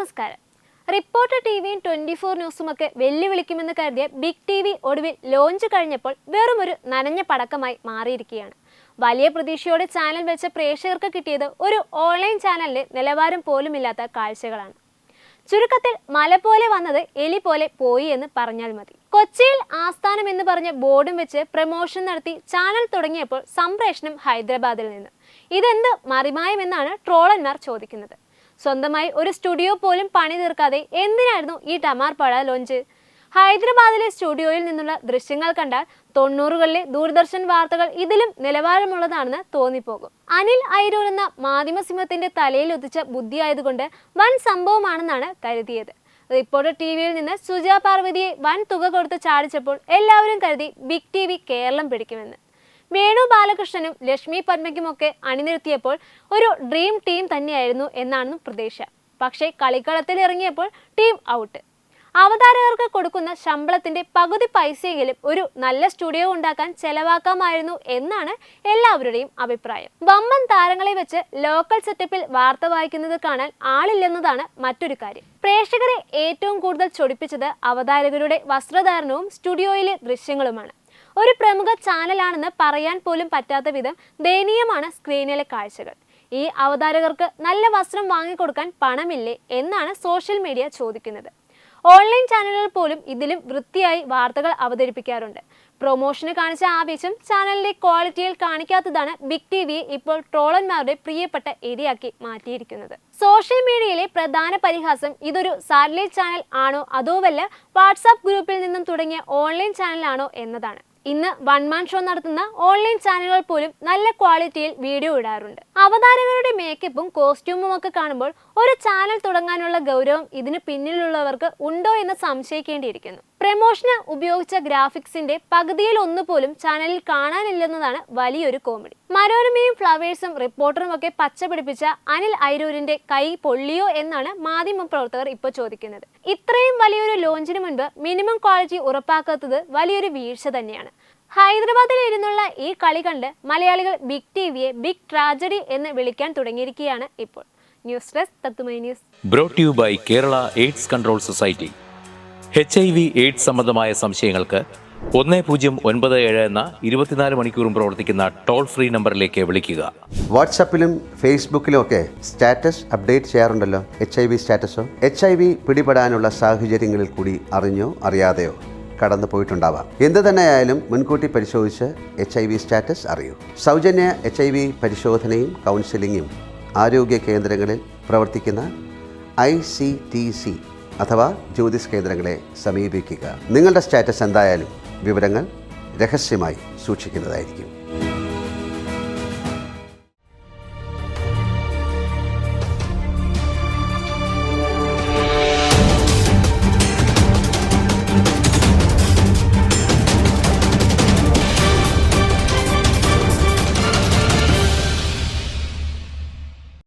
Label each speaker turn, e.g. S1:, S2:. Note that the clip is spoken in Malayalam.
S1: നമസ്കാരം. റിപ്പോർട്ടർ ടിവിയും 24 ന്യൂസുമൊക്കെ വെല്ലുവിളിക്കുമെന്ന് കരുതിയ ബിഗ് ടി വി ഒടുവിൽ ലോഞ്ച് കഴിഞ്ഞപ്പോൾ വെറുമൊരു നനഞ്ഞ പടക്കമായി മാറിയിരിക്കുകയാണ്. വലിയ പ്രതീക്ഷയോടെ ചാനൽ വെച്ച പ്രേക്ഷകർക്ക് കിട്ടിയത് ഒരു ഓൺലൈൻ ചാനലിന്റെ നിലവാരം പോലുമില്ലാത്ത കാഴ്ചകളാണ്. ചുരുക്കത്തിൽ മല പോലെ വന്നത് എലി പോലെ പോയി എന്ന് പറഞ്ഞാൽ മതി. കൊച്ചിയിൽ ആസ്ഥാനം എന്ന് പറഞ്ഞ ബോർഡും വെച്ച് പ്രമോഷൻ നടത്തി ചാനൽ തുടങ്ങിയപ്പോൾ സംപ്രേഷണം ഹൈദരാബാദിൽ നിന്ന്. ഇതെന്ത് മറിമായമെന്നാണ് ട്രോളന്മാർ ചോദിക്കുന്നത്. സ്വന്തമായി ഒരു സ്റ്റുഡിയോ പോലും പണി തീർക്കാതെ എന്തിനായിരുന്നു ഈ ടമാർപാട ലോഞ്ച്? ഹൈദരാബാദിലെ സ്റ്റുഡിയോയിൽ നിന്നുള്ള ദൃശ്യങ്ങൾ കണ്ടാൽ 90കളിലെ ദൂരദർശൻ വാർത്തകൾ ഇതിലും നിലവാരമുള്ളതാണെന്ന് തോന്നിപ്പോകും. അനിൽ ഐരൂർ എന്ന മാധ്യമസിംഹത്തിന്റെ തലയിൽ ഒതിച്ച ബുദ്ധിയായതുകൊണ്ട് വൻ സംഭവമാണെന്നാണ് കരുതിയത്. റിപ്പോർട്ടർ ടിവിയിൽ നിന്ന് സുജാ പാർവതിയെ വൻ തുക കൊടുത്ത് ചാടിച്ചപ്പോൾ എല്ലാവരും കരുതി ബിഗ് ടി വി കേരളം പിടിക്കുമെന്ന്. വേണു ബാലകൃഷ്ണനും ലക്ഷ്മി പത്മയ്ക്കുമൊക്കെ അണിനിരത്തിയപ്പോൾ ഒരു ഡ്രീം ടീം തന്നെയായിരുന്നു എന്നാണ് പ്രതീക്ഷ. പക്ഷേ കളിക്കളത്തിൽ ഇറങ്ങിയപ്പോൾ ടീം ഔട്ട്. അവതാരകർക്ക് കൊടുക്കുന്ന ശമ്പളത്തിന്റെ പകുതി പൈസയെങ്കിലും ഒരു നല്ല സ്റ്റുഡിയോ ഉണ്ടാക്കാൻ ചെലവാക്കാമായിരുന്നു എന്നാണ് എല്ലാവരുടെയും അഭിപ്രായം. വമ്പൻ താരങ്ങളെ വെച്ച് ലോക്കൽ സെറ്റപ്പിൽ വാർത്ത വായിക്കുന്നത് കാണാൻ ആളില്ലെന്നതാണ് മറ്റൊരു കാര്യം. പ്രേക്ഷകരെ ഏറ്റവും കൂടുതൽ ചൊടിപ്പിച്ചത് അവതാരകരുടെ വസ്ത്രധാരണവും സ്റ്റുഡിയോയിലെ ദൃശ്യങ്ങളുമാണ്. ഒരു പ്രമുഖ ചാനലാണെന്ന് പറയാൻ പോലും പറ്റാത്ത വിധം ദയനീയമാണ് സ്ക്രീനിലെ കാഴ്ചകൾ. ഈ അവതാരകർക്ക് നല്ല വസ്ത്രം വാങ്ങിക്കൊടുക്കാൻ പണമില്ലേ എന്നാണ് സോഷ്യൽ മീഡിയ ചോദിക്കുന്നത്. ഓൺലൈൻ ചാനലുകൾ പോലും ഇതിലും വൃത്തിയായി വാർത്തകൾ അവതരിപ്പിക്കാറുണ്ട്. പ്രൊമോഷന് കാണിച്ച ആവേശം ചാനലിന്റെ ക്വാളിറ്റിയിൽ കാണിക്കാത്തതാണ് ബിഗ് ടിവിയെ ഇപ്പോൾ ട്രോളന്മാരുടെ പ്രിയപ്പെട്ട ഇരയാക്കി മാറ്റിയിരിക്കുന്നത്. സോഷ്യൽ മീഡിയയിലെ പ്രധാന പരിഹാസം ഇതൊരു സാറ്റലൈറ്റ് ചാനൽ ആണോ അതോ വല്ല വാട്സാപ്പ് ഗ്രൂപ്പിൽ നിന്നും തുടങ്ങിയ ഓൺലൈൻ ചാനലാണോ എന്നതാണ്. ഇന്ന് വൺ മാൻ ഷോ നടത്തുന്ന ഓൺലൈൻ ചാനലുകൾ പോലും നല്ല ക്വാളിറ്റിയിൽ വീഡിയോ ഇടാറുണ്ട്. അവതാരകരുടെ മേക്കപ്പും കോസ്റ്റ്യൂമും ഒക്കെ കാണുമ്പോൾ ഒരു ചാനൽ തുടങ്ങാനുള്ള ഗൗരവം ഇതിന് പിന്നിലുള്ളവർക്ക് ഉണ്ടോ എന്ന് സംശയിക്കേണ്ടിയിരിക്കുന്നു. പ്രമോഷന് ഉപയോഗിച്ച ഗ്രാഫിക്സിന്റെ പകുതിയിൽ ഒന്നുപോലും ചാനലിൽ കാണാനില്ലെന്നതാണ് വലിയൊരു കോമഡി. മനോരമയും ഫ്ലവേഴ്സും റിപ്പോർട്ടറും ഒക്കെ പച്ച പിടിപ്പിച്ച അനിൽ ഐരൂരിന്റെ കൈ പൊള്ളിയോ എന്നാണ് മാധ്യമ പ്രവർത്തകർ ഇപ്പോൾ ചോദിക്കുന്നത്. ഇത്രയും വലിയൊരു ലോഞ്ചിന് മുൻപ് മിനിമം ക്വാളിറ്റി ഉറപ്പാക്കാത്തത് വലിയൊരു വീഴ്ച തന്നെയാണ്. ഹൈദരാബാദിൽ ഇരുന്നുള്ള ഈ കളി കണ്ട് മലയാളികൾ ബിഗ് ടിവിയെ ബിഗ് ട്രാജഡി എന്ന് വിളിക്കാൻ തുടങ്ങിയിരിക്കുകയാണ് ഇപ്പോൾ. ന്യൂസ് ഡെസ്ക് തത്തുമൈ news.
S2: Brought you by Kerala AIDS control society. HIV AIDS സംബന്ധമായ സംശയങ്ങൾക്ക് 1097 എന്ന 24 മണിക്കൂറും പ്രവർത്തിക്കുന്ന ടോൾ ഫ്രീ നമ്പറിലേക്ക് വിളിക്കുക.
S3: വാട്സാപ്പിലും ഫേസ്ബുക്കിലും ഒക്കെ സ്റ്റാറ്റസ് അപ്ഡേറ്റ് ചെയ്യാറുണ്ടല്ലോ. HIV സ്റ്റാറ്റസോ HIV പിടിപെടാനുള്ള സാഹചര്യങ്ങളിൽ കൂടി അറിഞ്ഞോ അറിയാതെയോ കടന്നു പോയിട്ടുണ്ടാവാം. എന്ത് തന്നെയായാലും മുൻകൂട്ടി പരിശോധിച്ച് HIV സ്റ്റാറ്റസ് അറിയൂ. സൗജന്യ HIV പരിശോധനയും കൗൺസിലിങ്ങും ആരോഗ്യ കേന്ദ്രങ്ങളിൽ പ്രവർത്തിക്കുന്ന ICTC അഥവാ ജ്യോതിസ് കേന്ദ്രങ്ങളെ സമീപിക്കുക. നിങ്ങളുടെ സ്റ്റാറ്റസ് എന്തായാലും വിവരങ്ങൾ രഹസ്യമായി സൂക്ഷിക്കുന്നതായിരിക്കും.